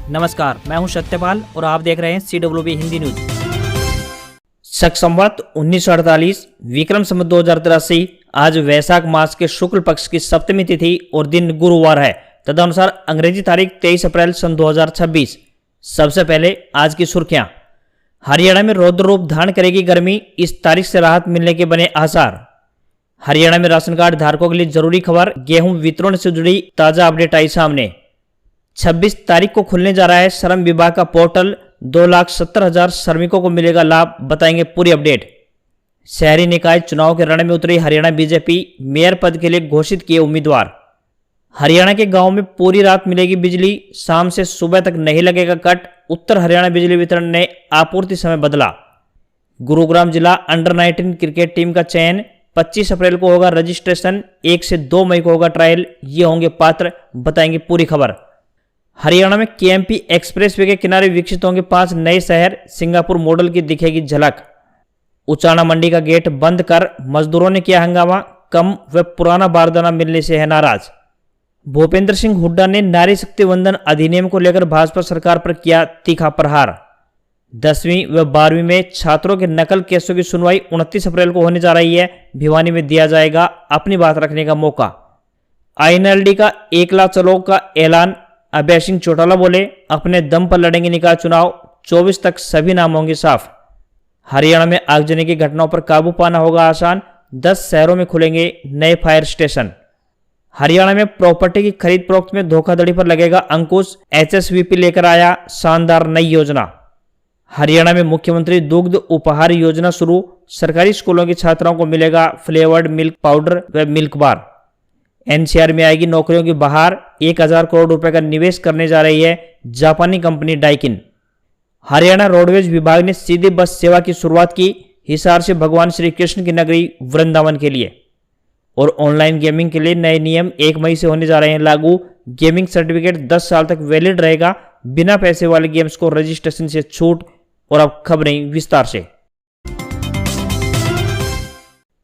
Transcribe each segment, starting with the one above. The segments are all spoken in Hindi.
नमस्कार, मैं हूं सत्यपाल और आप देख रहे हैं CWB हिंदी न्यूज। शक संवत 1948 विक्रम संवत 2083 आज वैशाख मास के शुक्ल पक्ष की सप्तमी तिथि और दिन गुरुवार है। तदनुसार अंग्रेजी तारीख 23 अप्रैल सन 2026। सबसे पहले आज की सुर्खियां। हरियाणा में रौद्र रूप धारण करेगी गर्मी, इस तारीख से राहत मिलने के बने आसार। हरियाणा में राशन कार्ड धारकों के लिए जरूरी खबर, गेहूं वितरण से जुड़ी ताजा अपडेट आई सामने। 26 तारीख को खुलने जा रहा है श्रम विभाग का पोर्टल, 2,70,000 श्रमिकों को मिलेगा लाभ, बताएंगे पूरी अपडेट। शहरी निकाय चुनाव के रण में उतरी हरियाणा बीजेपी, मेयर पद के लिए घोषित किए उम्मीदवार। हरियाणा के गांव में पूरी रात मिलेगी बिजली, शाम से सुबह तक नहीं लगेगा कट, उत्तर हरियाणा बिजली वितरण ने आपूर्ति समय बदला। गुरुग्राम जिला अंडर 19 क्रिकेट टीम का चयन, 25 अप्रैल को होगा रजिस्ट्रेशन, 1 से 2 मई को होगा ट्रायल, ये होंगे पात्र, बताएंगे पूरी खबर। हरियाणा में KMP एक्सप्रेसवे के किनारे विकसित होंगे 5 नए शहर, सिंगापुर मॉडल की दिखेगी झलक। उचाना मंडी का गेट बंद कर मजदूरों ने किया हंगामा, कम व पुराना बारदाना मिलने से है नाराज। भूपेंद्र सिंह हुड्डा ने नारी शक्ति वंदन अधिनियम को लेकर भाजपा सरकार पर किया तीखा प्रहार। 10वीं व 12वीं में छात्रों के नकल केसों की सुनवाई 29 अप्रैल को होने जा रही है। भिवानी में दिया जाएगा अपनी बात रखने का मौका। INLD का 1 लाख चलों का ऐलान, अभय सिंह चौटाला बोले अपने दम पर लड़ेंगे निकाय चुनाव, 24 तक सभी नाम होंगे साफ। हरियाणा में आगजनी की घटनाओं पर काबू पाना होगा आसान, 10 शहरों में खुलेंगे नए फायर स्टेशन। हरियाणा में प्रॉपर्टी की खरीद फरोख्त में धोखाधड़ी पर लगेगा अंकुश, HSVP लेकर आया शानदार नई योजना। हरियाणा में मुख्यमंत्री दुग्ध उपहार योजना शुरू, सरकारी स्कूलों की छात्राओं को मिलेगा फ्लेवर्ड मिल्क पाउडर व मिल्क बार। NCR में आएगी नौकरियों की बहार, 1,000 करोड़ रुपए का निवेश करने जा रही है जापानी कंपनी डाइकिन। हरियाणा रोडवेज विभाग ने सीधी बस सेवा की शुरुआत की, हिसार से भगवान श्री कृष्ण की नगरी वृंदावन के लिए। और ऑनलाइन गेमिंग के लिए नए नियम 1 मई से होने जा रहे हैं लागू। गेमिंग सर्टिफिकेट 10 साल तक वैलिड रहेगा, बिना पैसे वाले गेम्स को रजिस्ट्रेशन से छूट। और अब खबरें विस्तार से।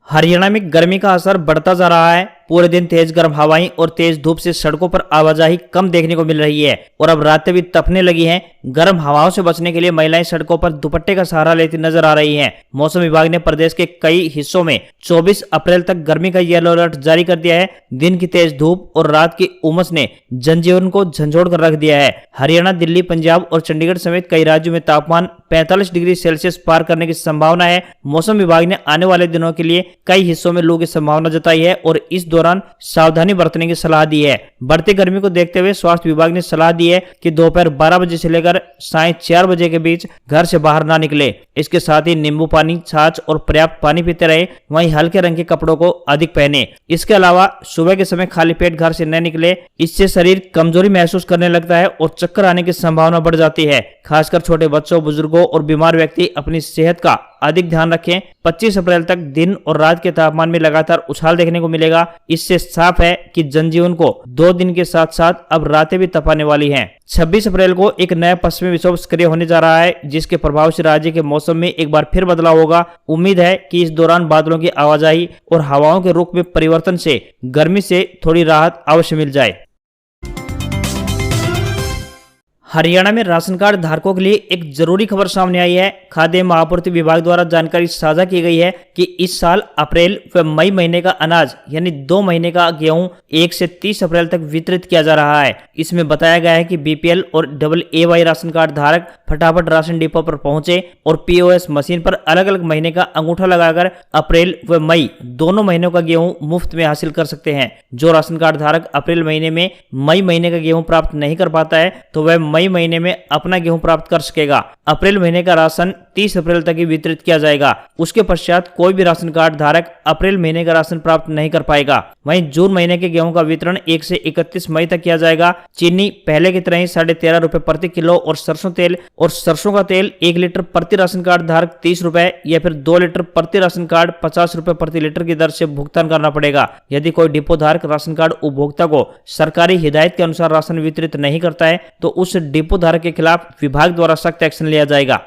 हरियाणा में गर्मी का असर बढ़ता जा रहा है। पूरे दिन तेज गर्म हवाएं और तेज धूप से सड़कों पर आवाजाही कम देखने को मिल रही है और अब रातें भी तपने लगी हैं। गर्म हवाओं से बचने के लिए महिलाएं सड़कों पर दुपट्टे का सहारा लेती नजर आ रही हैं। मौसम विभाग ने प्रदेश के कई हिस्सों में 24 अप्रैल तक गर्मी का येलो अलर्ट जारी कर दिया है। दिन की तेज धूप और रात की उमस ने जनजीवन को झंझोड़ कर रख दिया है। हरियाणा, दिल्ली, पंजाब और चंडीगढ़ समेत कई राज्यों में तापमान 45 डिग्री सेल्सियस पार करने की संभावना है। मौसम विभाग ने आने वाले दिनों के लिए कई हिस्सों में लू की संभावना जताई है और इस दौरान सावधानी बरतने की सलाह दी है। बढ़ती गर्मी को देखते हुए स्वास्थ्य विभाग ने सलाह दी है कि दोपहर 12 बजे से लेकर सायं 4 बजे के बीच घर से बाहर ना निकले। इसके साथ ही नींबू पानी, छाछ और पर्याप्त पानी पीते रहे, वहीं हल्के रंग के कपड़ों को अधिक पहने। इसके अलावा सुबह के समय खाली पेट घर से न निकले, इससे शरीर कमजोरी महसूस करने लगता है और चक्कर आने की संभावना बढ़ जाती है। खासकर छोटे बच्चों, बुजुर्गों और बीमार व्यक्ति अपनी सेहत का अधिक ध्यान रखें। 25 अप्रैल तक दिन और रात के तापमान में लगातार उछाल देखने को मिलेगा। इससे साफ है कि जनजीवन को 2 दिन के साथ साथ अब रातें भी तपाने वाली हैं। 26 अप्रैल को एक नया पश्चिमी विक्षोभ सक्रिय होने जा रहा है, जिसके प्रभाव से राज्य के मौसम में एक बार फिर बदलाव होगा। उम्मीद है कि इस दौरान बादलों की आवाजाही और हवाओं के रुख में परिवर्तन से गर्मी से थोड़ी राहत अवश्य मिल जाए। हरियाणा में राशन कार्ड धारकों के लिए एक जरूरी खबर सामने आई है। खाद्य एवं आपूर्ति विभाग द्वारा जानकारी साझा की गई है कि इस साल अप्रैल व मई महीने का अनाज यानी 2 महीने का गेहूं 1 से 30 अप्रैल तक वितरित किया जा रहा है। इसमें बताया गया है कि BPL और AAY राशन कार्ड धारक फटाफट राशन डिपो पर पहुंचे और POS मशीन पर अलग अलग महीने का अंगूठा लगाकर अप्रैल व मई दोनों महीनों का गेहूं मुफ्त में हासिल कर सकते हैं। जो राशन कार्ड धारक अप्रैल महीने में मई महीने का गेहूं प्राप्त नहीं कर पाता है तो वह मई महीने में अपना गेहूं प्राप्त कर सकेगा। अप्रैल महीने का राशन 30 अप्रैल तक ही वितरित किया जाएगा। उसके पश्चात कोई भी राशन कार्ड धारक अप्रैल महीने का राशन प्राप्त नहीं कर पाएगा। वहीं जून महीने के गेहूं का वितरण 1 से 31 मई तक किया जाएगा। चीनी पहले की तरह ही 13.5 रुपए प्रति किलो और सरसों का तेल 1 लीटर प्रति राशन कार्ड धारक 30 रुपए या फिर 2 लीटर प्रति राशन कार्ड 50 रुपए प्रति लीटर की दर से भुगतान करना पड़ेगा। यदि कोई डिपो धारक राशन कार्ड उपभोक्ता को सरकारी हिदायत के अनुसार राशन वितरित नहीं करता है तो उस डिपो धारक के खिलाफ विभाग द्वारा सख्त एक्शन लिया जाएगा।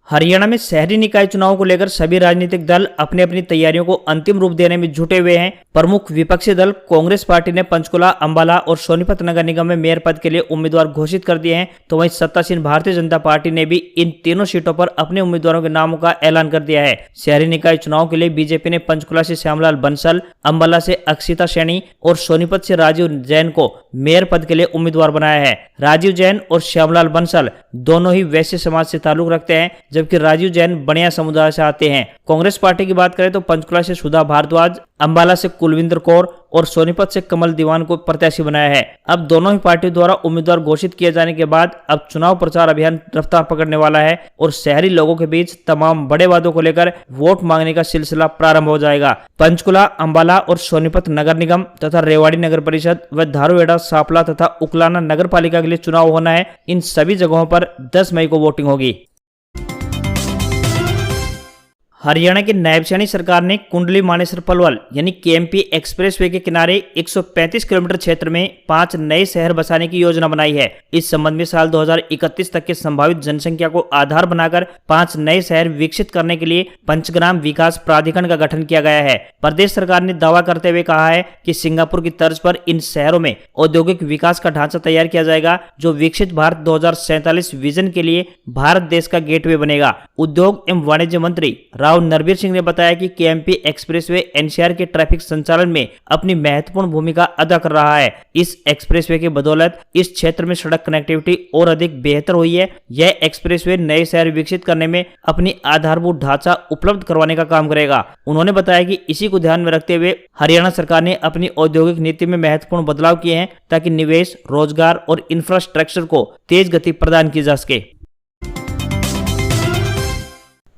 हरियाणा में शहरी निकाय चुनाव को लेकर सभी राजनीतिक दल अपनी अपनी तैयारियों को अंतिम रूप देने में जुटे हुए हैं। प्रमुख विपक्षी दल कांग्रेस पार्टी ने पंचकुला, अंबाला और सोनीपत नगर निगम में मेयर पद के लिए उम्मीदवार घोषित कर दिए हैं, तो वहीं सत्तासीन भारतीय जनता पार्टी ने भी इन तीनों सीटों पर अपने उम्मीदवारों के नामों का ऐलान कर दिया है। शहरी निकाय चुनाव के लिए बीजेपी ने पंचकुला से श्यामलाल बंसल, अंबाला से अक्षिता सैनी और सोनीपत से राजीव जैन को मेयर पद के लिए उम्मीदवार बनाया है। राजीव जैन और श्यामलाल बंसल दोनों ही वैश्य समाज से ताल्लुक रखते हैं, जबकि राजीव जैन बनिया समुदाय से आते हैं। कांग्रेस पार्टी की बात करें तो पंचकुला से सुधा भारद्वाज, अंबाला से कुलविंदर कौर और सोनीपत से कमल दीवान को प्रत्याशी बनाया है। अब दोनों ही पार्टियों द्वारा उम्मीदवार घोषित किए जाने के बाद अब चुनाव प्रचार अभियान रफ्तार पकड़ने वाला है और शहरी लोगों के बीच तमाम बड़े वादों को लेकर वोट मांगने का सिलसिला प्रारंभ हो जाएगा। पंचकुला, अंबाला और सोनीपत नगर निगम तथा रेवाड़ी नगर परिषद व धारूहेड़ा, सापला तथा उकलाना नगर पालिका के लिए चुनाव होना है। इन सभी जगहों पर 10 मई को वोटिंग होगी। हरियाणा की नायब सैनी सरकार ने कुंडली मानेसर पलवल यानी केएमपी एक्सप्रेसवे के किनारे 135 किलोमीटर क्षेत्र में 5 नए शहर बसाने की योजना बनाई है। इस संबंध में साल 2031 तक के संभावित जनसंख्या को आधार बनाकर 5 नए शहर विकसित करने के लिए पंचग्राम विकास प्राधिकरण का गठन किया गया है। प्रदेश सरकार ने दावा करते हुए कहा है कि सिंगापुर की तर्ज पर इन शहरों में औद्योगिक विकास का ढांचा तैयार किया जाएगा, जो विकसित भारत 2047 विजन के लिए भारत देश का गेटवे बनेगा। उद्योग एवं वाणिज्य मंत्री राव नरबीर सिंह ने बताया कि केएमपी एक्सप्रेसवे एनसीआर के ट्रैफिक संचालन में अपनी महत्वपूर्ण भूमिका अदा कर रहा है। इस एक्सप्रेसवे की बदौलत इस क्षेत्र में सड़क कनेक्टिविटी और अधिक बेहतर हुई है। यह एक्सप्रेसवे नए शहर विकसित करने में अपनी आधारभूत ढांचा उपलब्ध करवाने का काम करेगा। उन्होंने बताया कि इसी को ध्यान में रखते हुए हरियाणा सरकार ने अपनी औद्योगिक नीति में महत्वपूर्ण बदलाव किए हैं, ताकि निवेश, रोजगार और इंफ्रास्ट्रक्चर को तेज गति प्रदान की जा सके।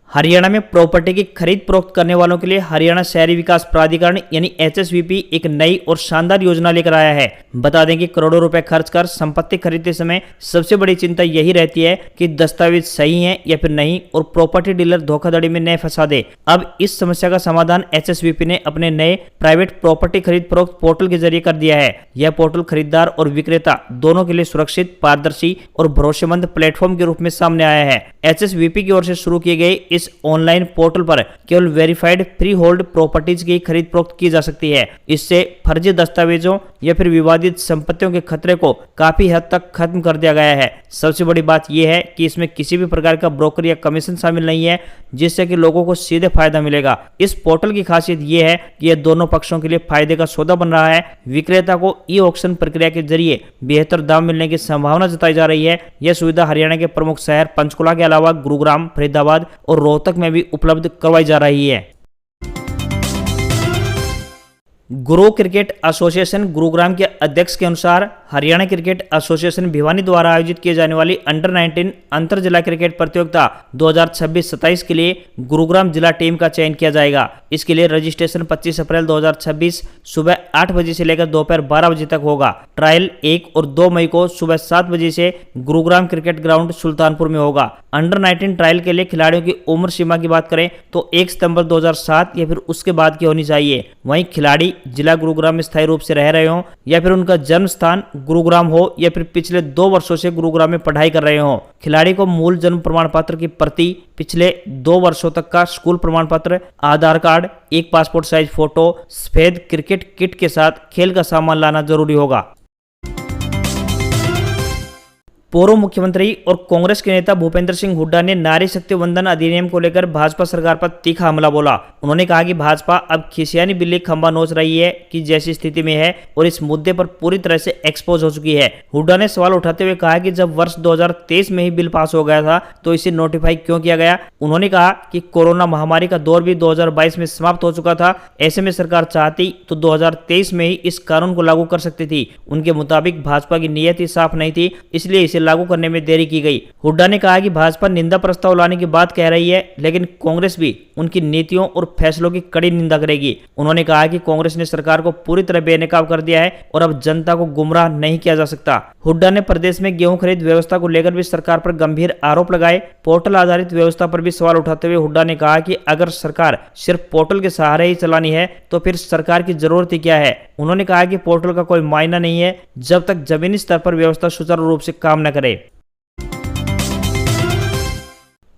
हरियाणा में प्रॉपर्टी की खरीद फरोख्त करने वालों के लिए हरियाणा शहरी विकास प्राधिकरण यानी एचएसवीपी एक नई और शानदार योजना लेकर आया है। बता दें कि करोड़ों रुपए खर्च कर संपत्ति खरीदते समय सबसे बड़ी चिंता यही रहती है कि दस्तावेज सही हैं या फिर नहीं और प्रॉपर्टी डीलर धोखाधड़ी में न फंसा दे। अब इस समस्या का समाधान एचएसवीपी ने अपने नए प्राइवेट प्रॉपर्टी खरीद फरोख्त पोर्टल के जरिए कर दिया है। यह पोर्टल खरीदार और विक्रेता दोनों के लिए सुरक्षित, पारदर्शी और भरोसेमंद प्लेटफॉर्म के रूप में सामने आया है। एचएसवीपी की ओर से शुरू किए गए इस ऑनलाइन पोर्टल पर केवल वेरीफाइड फ्री होल्ड प्रॉपर्टीज की खरीद फरोख्त की जा सकती है। इससे फर्जी दस्तावेजों या फिर विवादित संपत्तियों के खतरे को काफी हद तक खत्म कर दिया गया है। सबसे बड़ी बात यह है कि इसमें किसी भी प्रकार का ब्रोकर या कमीशन शामिल नहीं है, जिससे कि लोगों को सीधे फायदा मिलेगा। इस पोर्टल की खासियत यह है कि यह दोनों पक्षों के लिए फायदे का सौदा बन रहा है। विक्रेता को ई ऑक्शन प्रक्रिया के जरिए बेहतर दाम मिलने की संभावना जताई जा रही है। यह सुविधा हरियाणा के प्रमुख शहर पंचकुला के अलावा गुरुग्राम, फरीदाबाद और रोहतक में भी उपलब्ध करवाई जा रही है। गुरु क्रिकेट एसोसिएशन गुरुग्राम के अध्यक्ष के अनुसार हरियाणा क्रिकेट एसोसिएशन भिवानी द्वारा आयोजित किए जाने वाली अंडर 19 अंतर जिला क्रिकेट प्रतियोगिता 2026-27 के लिए गुरुग्राम जिला टीम का चयन किया जाएगा। इसके लिए रजिस्ट्रेशन 25 अप्रैल 2026 सुबह 8 बजे से लेकर दोपहर 12 बजे तक होगा। ट्रायल 1 और 2 मई को सुबह 7 बजे से गुरुग्राम क्रिकेट ग्राउंड सुल्तानपुर में होगा। अंडर 19 ट्रायल के लिए खिलाड़ियों की उम्र सीमा की बात करें तो 1 सितंबर 2007 या फिर उसके बाद की होनी चाहिए। वहीं खिलाड़ी जिला गुरुग्राम में स्थायी रूप से रह रहे हों या फिर उनका जन्म स्थान गुरुग्राम हो या फिर पिछले 2 वर्षों से गुरुग्राम में पढ़ाई कर रहे हों। खिलाड़ी को मूल जन्म प्रमाण पत्र की प्रति, पिछले 2 वर्षों तक का स्कूल प्रमाण पत्र, आधार कार्ड, एक पासपोर्ट साइज फोटो, सफेद क्रिकेट किट के साथ खेल का सामान लाना जरूरी होगा। पूर्व मुख्यमंत्री और कांग्रेस के नेता भूपेंद्र सिंह हुड्डा ने नारी शक्ति वंदन अधिनियम को लेकर भाजपा सरकार पर तीखा हमला बोला। उन्होंने कहा कि भाजपा अब खिसियानी बिल्ली खंबा नोच रही है कि जैसी स्थिति में है और इस मुद्दे पर पूरी तरह से एक्सपोज हो चुकी है। हुड्डा ने सवाल उठाते हुए कहा कि जब वर्ष 2023 में ही बिल पास हो गया था तो इसे नोटिफाई क्यों किया गया। उन्होंने कहा कि कोरोना महामारी का दौर भी 2022 में समाप्त हो चुका था। ऐसे में सरकार चाहती तो 2023 में ही इस कानून को लागू कर सकती थी। उनके मुताबिक भाजपा की नीयत ही साफ नहीं थी, इसलिए इसे लागू करने में देरी की गई। हुड्डा ने कहा कि भाजपा निंदा प्रस्ताव लाने की बात कह रही है, लेकिन कांग्रेस भी उनकी नीतियों और फैसलों की कड़ी निंदा करेगी। उन्होंने कहा कि कांग्रेस ने सरकार को पूरी तरह बेनकाब कर दिया है और अब जनता को गुमराह नहीं किया जा सकता। हुड्डा ने प्रदेश में गेहूं खरीद व्यवस्था को लेकर भी सरकार पर गंभीर आरोप लगाए। पोर्टल आधारित व्यवस्था पर भी सवाल उठाते हुए हुड्डा ने कहा कि अगर सरकार सिर्फ पोर्टल के सहारे ही चलानी है तो फिर सरकार की जरूरत ही क्या है। उन्होंने कहा कि पोर्टल का कोई मायना नहीं है जब तक जमीनी स्तर पर व्यवस्था सुचारू रूप से काम न करे।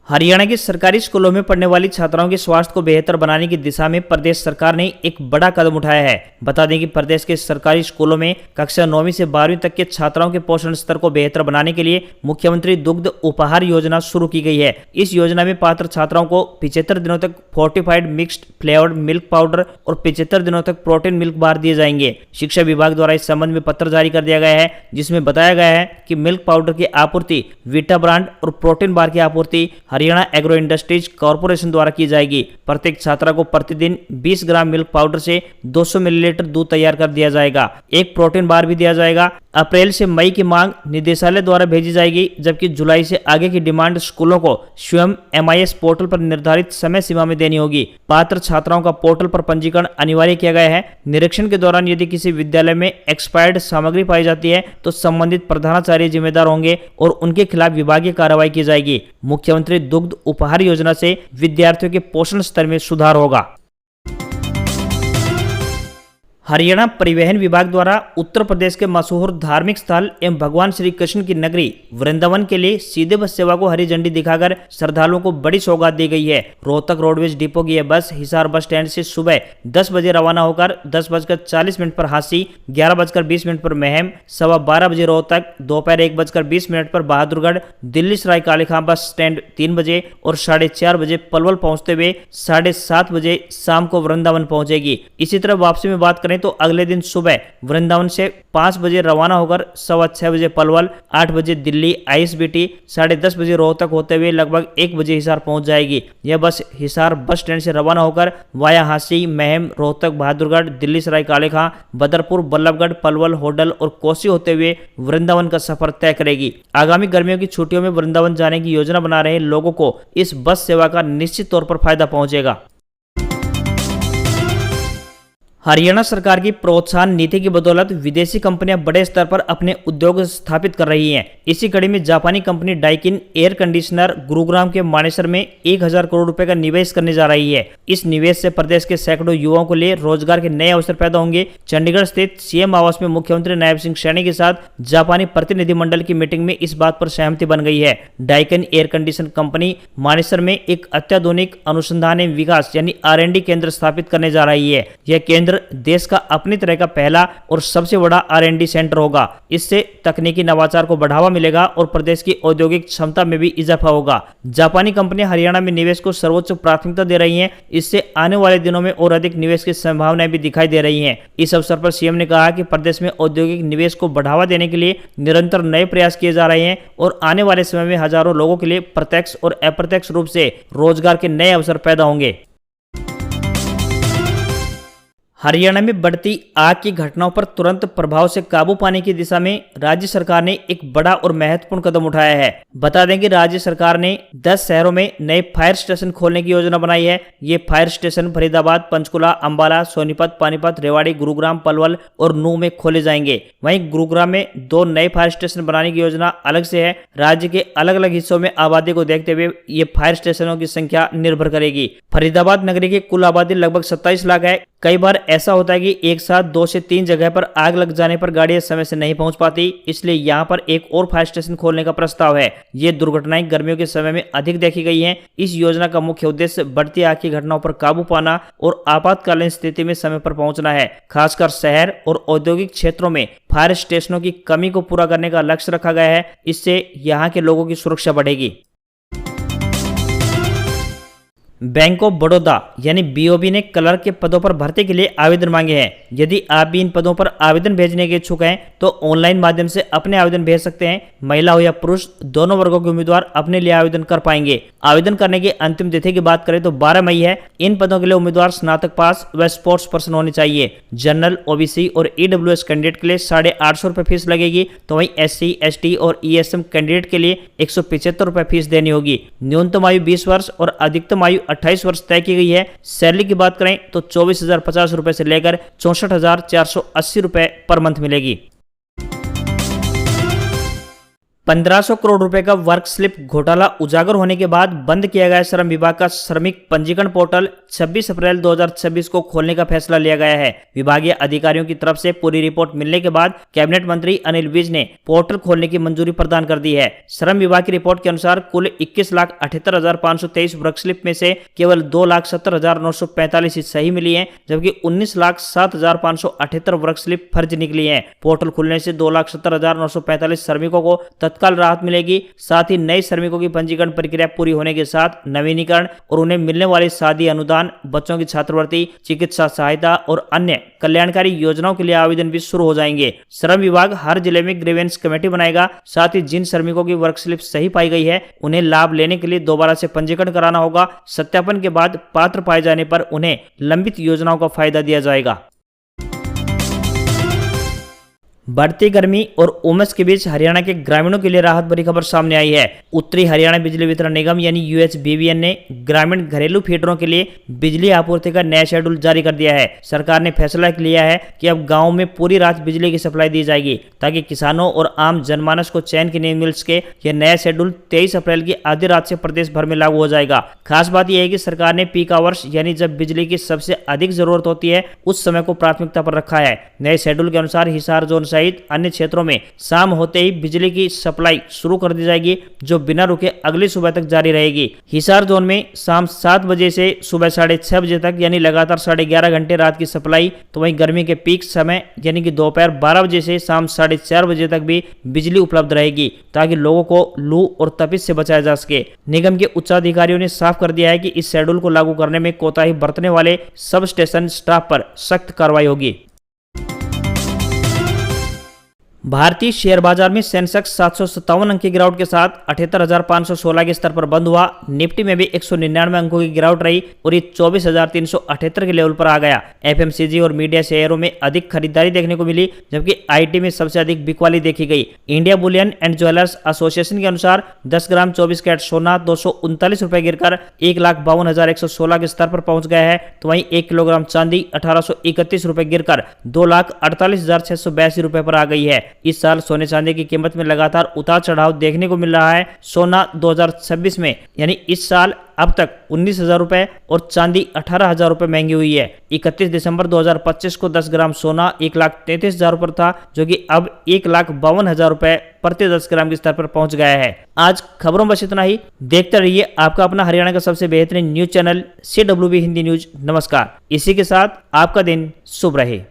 हरियाणा के सरकारी स्कूलों में पढ़ने वाली छात्राओं के स्वास्थ्य को बेहतर बनाने की दिशा में प्रदेश सरकार ने एक बड़ा कदम उठाया है। बता दें कि प्रदेश के सरकारी स्कूलों में कक्षा 9वीं से 12वीं तक के छात्राओं के पोषण स्तर को बेहतर बनाने के लिए मुख्यमंत्री दुग्ध उपहार योजना शुरू की गई है। इस योजना में पात्र छात्राओं को 75 दिनों तक fortified mixed flavoured milk powder और 75 दिनों तक प्रोटीन मिल्क बार दिए जाएंगे। शिक्षा विभाग द्वारा इस संबंध में पत्र जारी कर दिया गया है, जिसमें बताया गया है कि मिल्क पाउडर की आपूर्ति वीटा ब्रांड और प्रोटीन बार की आपूर्ति हरियाणा एग्रो इंडस्ट्रीज कॉर्पोरेशन द्वारा की जाएगी। प्रत्येक छात्रा को प्रतिदिन 20 ग्राम मिल्क पाउडर से 200 मिलीलीटर दूध तैयार कर दिया जाएगा। एक प्रोटीन बार भी दिया जाएगा। अप्रैल से मई की मांग निदेशालय द्वारा भेजी जाएगी, जबकि जुलाई से आगे की डिमांड स्कूलों को स्वयं MIS पोर्टल पर निर्धारित समय सीमा में देनी होगी। पात्र छात्राओं का पोर्टल पर पंजीकरण अनिवार्य किया गया है। निरीक्षण के दौरान यदि किसी विद्यालय में एक्सपायर्ड सामग्री पाई जाती है तो संबंधित प्रधानाचार्य जिम्मेदार होंगे और उनके खिलाफ विभागीय कार्रवाई की जाएगी। मुख्यमंत्री दुग्ध उपहार योजना से विद्यार्थियों के पोषण स्तर में सुधार होगा। हरियाणा परिवहन विभाग द्वारा उत्तर प्रदेश के मशहूर धार्मिक स्थल एवं भगवान श्री कृष्ण की नगरी वृंदावन के लिए सीधे बस सेवा को हरी झंडी दिखाकर श्रद्धालुओं को बड़ी सौगात दी गई है। रोहतक रोडवेज डिपो की यह बस हिसार बस स्टैंड से सुबह 10 बजे रवाना होकर 10:40 पर हांसी, 11:20 पर महम, 12:15 बजे रोहतक, दोपहर 1:20 पर बहादुरगढ़, दिल्ली सराय काले खां बस स्टैंड 3 बजे और 4:30 बजे पलवल पहुंचते हुए 7:30 बजे शाम को वृंदावन पहुंचेगी। इसी तरह वापसी में बात करें तो अगले दिन सुबह वृंदावन से 5 बजे रवाना होकर 6:15 बजे पलवल, 8 बजे दिल्ली ISBT, 10:30 बजे रोहतक होते हुए लगभग 1 बजे हिसार पहुंच जाएगी। यह बस हिसार बस स्टैंड से रवाना होकर वाया हांसी, महम, रोहतक, बहादुरगढ़, दिल्ली सराय काले खां, बदरपुर, बल्लभगढ़, पलवल, होडल और कोसी होते हुए वृंदावन का सफर तय करेगी। आगामी गर्मियों की छुट्टियों में वृंदावन जाने की योजना बना रहे लोगों को इस बस सेवा का निश्चित तौर पर फायदा पहुंचेगा। हरियाणा सरकार की प्रोत्साहन नीति की बदौलत विदेशी कंपनियां बड़े स्तर पर अपने उद्योग स्थापित कर रही हैं। इसी कड़ी में जापानी company Daikin air conditioner Gurugram के मानेसर में 1000 करोड़ रुपए का निवेश करने जा रही है। इस निवेश से प्रदेश के सैकड़ों युवाओं के लिए रोजगार के नए अवसर पैदा होंगे। चंडीगढ़ स्थित CM आवास में मुख्यमंत्री नायब सिंह सैनी के साथ जापानी प्रतिनिधिमंडल की मीटिंग में इस बात पर सहमति बन गई है। Daikin air condition company Manesar में एक अत्याधुनिक अनुसंधान एवं विकास यानी R&D केंद्र स्थापित करने जा रही है। यह केंद्र देश का अपनी तरह का पहला और सबसे बड़ा R&D सेंटर होगा। इससे तकनीकी नवाचार को बढ़ावा मिलेगा और प्रदेश की औद्योगिक क्षमता में भी इजाफा होगा। जापानी कंपनियां हरियाणा में निवेश को सर्वोच्च प्राथमिकता दे रही हैं। इससे आने वाले दिनों में और अधिक निवेश की संभावनाएं भी दिखाई दे रही हैं। इस अवसर पर CM ने कहा कि प्रदेश में औद्योगिक निवेश को बढ़ावा देने के लिए निरंतर नए प्रयास किए जा रहे हैं और आने वाले समय में हजारों लोगों के लिए प्रत्यक्ष और अप्रत्यक्ष रूप से रोजगार के नए अवसर पैदा होंगे। हरियाणा में बढ़ती आग की घटनाओं पर तुरंत प्रभाव से काबू पाने की दिशा में राज्य सरकार ने एक बड़ा और महत्वपूर्ण कदम उठाया है। बता दें कि राज्य सरकार ने 10 शहरों में नए फायर स्टेशन खोलने की योजना बनाई है। ये फायर स्टेशन फरीदाबाद, पंचकुला, अंबाला, सोनीपत, पानीपत, रेवाड़ी, गुरुग्राम, पलवल और नूह में खोले जाएंगे। वहीं गुरुग्राम में 2 नए फायर स्टेशन बनाने की योजना अलग से है। राज्य के अलग अलग हिस्सों में आबादी को देखते हुए ये फायर स्टेशनों की संख्या निर्भर करेगी। फरीदाबाद नगरी की कुल आबादी लगभग 27 लाख है। कई बार ऐसा होता है कि एक साथ 2 से 3 जगह पर आग लग जाने पर गाड़ियां समय से नहीं पहुंच पाती, इसलिए यहां पर एक और फायर स्टेशन खोलने का प्रस्ताव है। ये दुर्घटनाएं गर्मियों के समय में अधिक देखी गई हैं। इस योजना का मुख्य उद्देश्य बढ़ती आग की घटनाओं पर काबू पाना और आपातकालीन स्थिति में समय पर पहुंचना है। खासकर शहर और औद्योगिक क्षेत्रों में फायर स्टेशनों की कमी को पूरा करने का लक्ष्य रखा गया है। इससे यहाँ के लोगों की सुरक्षा बढ़ेगी। बैंक ऑफ बड़ौदा यानी BOB ने क्लर्क के पदों पर भर्ती के लिए आवेदन मांगे हैं। यदि आप भी इन पदों पर आवेदन भेजने के इच्छुक हैं तो ऑनलाइन माध्यम से अपने आवेदन भेज सकते हैं। महिला हो या पुरुष, दोनों वर्गों के उम्मीदवार अपने लिए आवेदन कर पाएंगे। आवेदन करने की अंतिम तिथि की बात करें तो 12 मई है। इन पदों के लिए उम्मीदवार स्नातक पास व स्पोर्ट्स पर्सन होने चाहिए। जनरल, OBC और EWS कैंडिडेट के लिए 850 रुपए फीस लगेगी, तो वहीं SC, ST और ESM कैंडिडेट के लिए 175 रुपए फीस देनी होगी। न्यूनतम आयु 20 वर्ष और अधिकतम आयु 28 वर्ष तय की गई है। सैलरी की बात करें तो 24,050 रुपए से लेकर 64,480 रुपए पर मंथ मिलेगी। 1500 करोड़ रुपए का वर्क स्लिप घोटाला उजागर होने के बाद बंद किया गया श्रम विभाग का श्रमिक पंजीकरण पोर्टल 26 अप्रैल 2026 को खोलने का फैसला लिया गया है। विभागीय अधिकारियों की तरफ से पूरी रिपोर्ट मिलने के बाद कैबिनेट मंत्री अनिल विज ने पोर्टल खोलने की मंजूरी प्रदान कर दी है। श्रम विभाग की रिपोर्ट के अनुसार कुल 21,78,523 वर्क स्लिप में से केवल 2,70,945 ही सही मिली है, जबकि 19,07,578 वर्क स्लिप फर्जी निकली है। पोर्टल खुलने से 2,70,945 श्रमिकों को तत्काल राहत मिलेगी। साथ ही नए श्रमिकों की पंजीकरण प्रक्रिया पूरी होने के साथ नवीनीकरण और उन्हें मिलने वाली शादी अनुदान, बच्चों की छात्रवृत्ति, चिकित्सा सहायता और अन्य कल्याणकारी योजनाओं के लिए आवेदन भी शुरू हो जाएंगे। श्रम विभाग हर जिले में ग्रीवेंस कमेटी बनाएगा। साथ ही जिन श्रमिकों की वर्क स्लिप सही पाई गई है उन्हें लाभ लेने के लिए दोबारा से पंजीकरण कराना होगा। सत्यापन के बाद पात्र पाए जाने पर उन्हें लंबित योजनाओं का फायदा दिया जाएगा। बढ़ती गर्मी और उमस के बीच हरियाणा के ग्रामीणों के लिए राहत भरी खबर सामने आई है। उत्तरी हरियाणा बिजली वितरण निगम यानी UHBVN ने ग्रामीण घरेलू फीडरों के लिए बिजली आपूर्ति का नया शेड्यूल जारी कर दिया है। सरकार ने फैसला लिया है कि अब गाँव में पूरी रात बिजली की सप्लाई दी जाएगी ताकि किसानों और आम जनमानस को चैन की नींद मिल सके। यह नया शेड्यूल 23 अप्रैल की आधी रात से प्रदेश भर में लागू हो जाएगा। खास बात यह है कि सरकार ने पीक आवर्स यानी जब बिजली की सबसे अधिक जरूरत होती है उस समय को प्राथमिकता पर रखा है। नए शेड्यूल के अनुसार हिसार जोन सहित अन्य क्षेत्रों में शाम होते ही बिजली की सप्लाई शुरू कर दी जाएगी, जो बिना रुके अगली सुबह तक जारी रहेगी। हिसार जोन में शाम 7 बजे से सुबह 6:30 बजे तक यानी लगातार 11.5 घंटे रात की सप्लाई। तो वहीं गर्मी के पीक समय यानी कि दोपहर 12 बजे से शाम 4:30 बजे तक भी बिजली उपलब्ध रहेगी ताकि लोगों को लू और तपिश से बचाया जा सके। निगम के उच्चाधिकारियों ने साफ कर दिया है कि इस शेड्यूल को लागू करने में कोताही बरतने वाले सब स्टेशन स्टाफ पर सख्त कार्रवाई होगी। भारतीय शेयर बाजार में सेंसेक्स 757 अंक की गिरावट के साथ 78,516 के स्तर पर बंद हुआ। निफ्टी में भी 199 अंकों की गिरावट रही और ये 24,378 के लेवल पर आ गया। FMCG और मीडिया शेयरों में अधिक खरीदारी देखने को मिली, जबकि IT में सबसे अधिक बिकवाली देखी गई। India Boolean and jewellers association के अनुसार 10 ग्राम 24 कैरेट सोना 239 रुपए गिरकर 1,52,116 के स्तर पर पहुंच गया है। तो वहीं 1 किलोग्राम चांदी 1,831 रुपए गिरकर 2,48,682 रुपए पर आ गई है। इस साल सोने चांदी की कीमत में लगातार उतार चढ़ाव देखने को मिल रहा है। सोना 2026 में यानी इस साल अब तक 19,000 रुपए और चांदी 18,000 रुपए महंगी हुई है। 31 दिसंबर 2025 को 10 ग्राम सोना 1,33,000 रुपए था, जो कि अब 1,52,000 रुपए प्रति 10 ग्राम के स्तर पर पहुंच गया है। आज खबरों बस इतना ही। देखते रहिए आपका अपना हरियाणा का सबसे बेहतरीन news channel CWB Hindi news. नमस्कार। इसी के साथ आपका दिन शुभ रहे।